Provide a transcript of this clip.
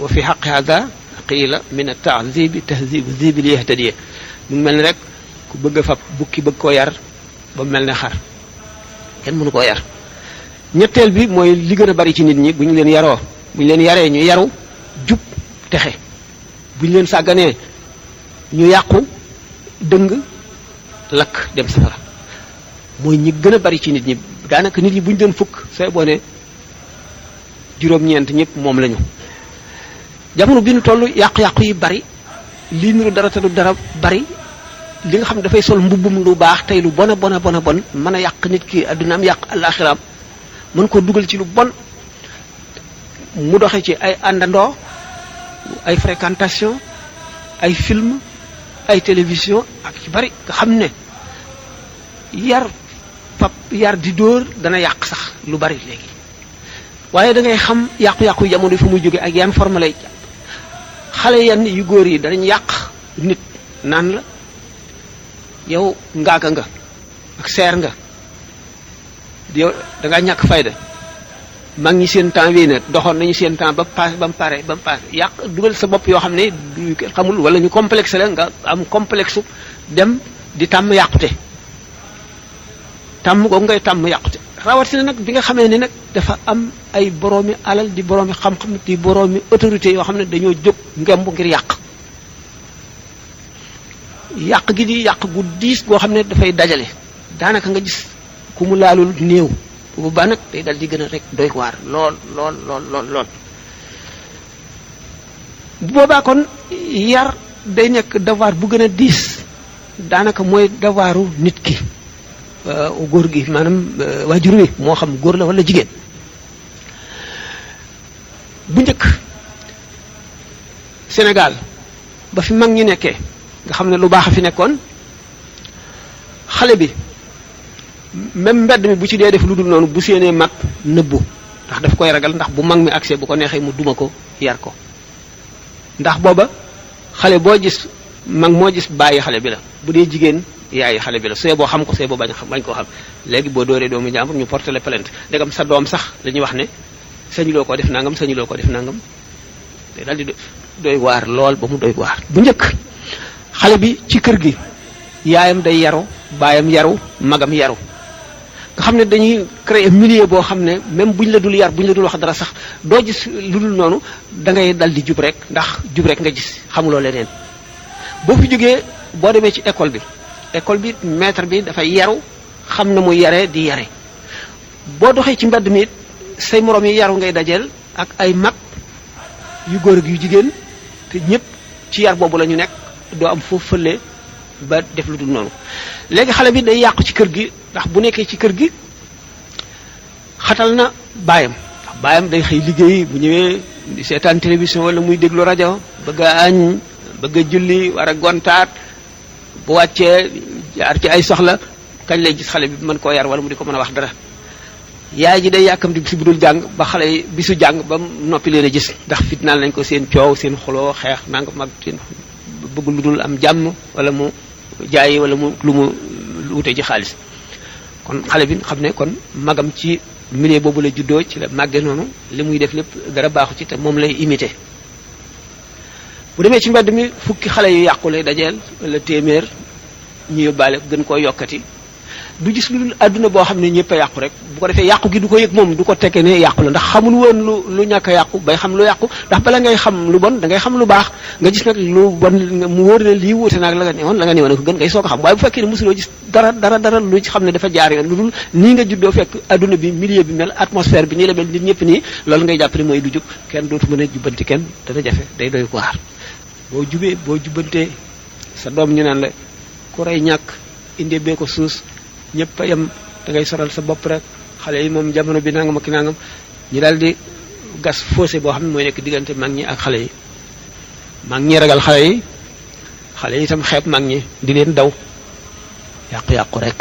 wa fi xaqi hada qiila min at-ta'zibi tahzibu zibi li yahtadiya mu mel ni rek ku bëgg a fab bukki bëgg koo yar ba mel ne xar kenn mënu koo yar. ñetteel bi mooy li gën a bari ci nit ñi bu ñu leen yaroo bu ñu leen yaree ñu yaru jub texe bu ñu leen sàgganee ñu yàqu dëng lakk dem safara mooy ñi gën a bari ci nit ñi daanaka nit ñi bu ñu doon fukk sooy boo ne juróom-ñeent ñëpp moom lañu. jamono bi ñu toll yàqu-yàqu yi bari lii niru dara te du dara bari li nga xam ne dafay sol mbubbum lu baax tey lu bon a bon a bon a bon mën a yàq nit ki addunaam yàq àllaaxiraam mën koo dugal ci lu bon mu doxe ci ay àndandoo ay fréquentation ay film ay télévision ak ci bari nga xam ne yar di dóor dana yàq sax lu bari léegi waaye da ngay xam yàqu-yàqu yi jamono yi fu muy jóge ak yan forme lay xale yenn yu góor yi danañ yàq nit naan la yow ngaaga nga ak seer nga yow da ngaa ñàkk fayda mag ñi seen temps wii ne doxoon nañu seen temps ba mu pare yàq dugal sa bopp yoo xam ne du xamul wala ñu complexe la nga am complexe dem di tàmm yàqute tàmm googu ngay tàmm yàqute rawatina nag bi nga xamee ni nag dafa am ay boroomi alal di boroomi xam-xam di boroomi autorité yoo xam ne dañoo jóg ngemb ngir yàq gi di yàq gu diis goo xam ne dafay dajale daanaka nga gis ku mu laalul néew bu ba nag day dal di gën a rek doy waar lool bu boobaa kon yar day nekk devoir bu gën a diis daanaka mooy devoiru nit ki góor gi maanaam waajur wi moo xam góor la wala jigéen bu njëkk Sénégal ba fi mag ñi nekkee nga xam ne lu baax a fi nekkoon xale bi même mbedd mi bu ci dee def lu dul noonu bu séenee mag nëbbu ndax daf koy ragal ndax bu mag mi accès bu ko neexee mu duma ko yar ko ndax booba xale boo gis mag moo gis bàyyi xale bi la bu dee jigéen yaayi xale bi la sooy boo xam ko sooy boo bañ koo xam léegi boo dooree doomu jàmbur ñu porté la plainte ndegam sa doom sax la ñuy wax ne sañuloo ko def nangam sañuloo ko def nangam te daal di doy waar lool ba mu doy waar. bu njëkk xale bi ci kër gi yaayam day yaru baayam yaru magam yaru nga xam ne dañuy créer milieu boo xam ne même buñ la dul yar buñ la dul wax dara sax doo gis lu dul noonu da ngay dal di jub rek ndax jub rek nga gis xamuloo leneen boo fi jógee boo demee ci école bi maître bi dafay yaru xam na muy yaree di yare boo doxee ci mbedd mi it say moroom yi yaru ngay dajeel ak ay mag yu góor ak yu jigéen te ñëpp ci yar boobu la ñu nekk doo am foofu fële ba def lu dul noonu léegi xale bi day yàqu ci kër gi ndax bu nekkee ci kër gi xatal na baayam ndax baayam day xëy liggéey bu ñëwee di seetaan télévision wala muy déglu rajo bëgg a añ bëgg a julli war a gontaat bu wàccee jaar ci ay soxla kañ lay gis xale bi mën koo yar wala mu di ko mën a wax dara yaay ji day yàkkamti si budul jàng ba xale yi bisu jàng ba noppi leen a gis ndax fitnaal nañ ko seen coow seen xuloo xeex nanga mag seen bëgg lu dul am jàmm wala mu jaayi wala mu lu mu wute ci xaalis kon xale bi xam ne kon magam ci milieu boobu la juddoo ci la màgge noonu li muy def lépp dara baaxu ci te moom lay imité bu demee ci mbedd mi fukki xale yu yàqu lay dajeel wala téeméer ñu yóbbaale gën koo yokkati du gis lu dul àdduna boo xam ne ñëpp a yàqu rek bu ko defee yàqu gi du ko yëg moom du ko tekkee ne yàqu la ndax xamul woon lu ñàkk a yàqu bay xam lu yàqu ndax bala ngay xam lu bon da ngay xam lu baax nga gis nag lu bon mu wóor ne lii wuute naag la nga ne woon ko gën ngay soo ko xam waaye bu fekkee ne mosuloo gis dara lu ci xam ne dafa jaar yoon lu dul nii nga juddoo fekk àdduna bi milieu bi mel atmosphère bi nii la mel nit ñëpp nii loolu ngay jàpp ne mooy lu jub kenn dootu mën a jubbanti kenn dana jafe day doy ko waar boo jubbantee sa doom ñu naan la ku rey ñàkk indee bee ko suus ñëpp a yem da ngay soral sa bopp rek xale yi moom jamono bi nangam ak nangam ñu daal di gas fossé boo xam ne mooy nekk diggante mag ñi ak xale yi mag ñi ragal xale yi itam xeeb mag ñi di leen daw yàqu-yàqu rek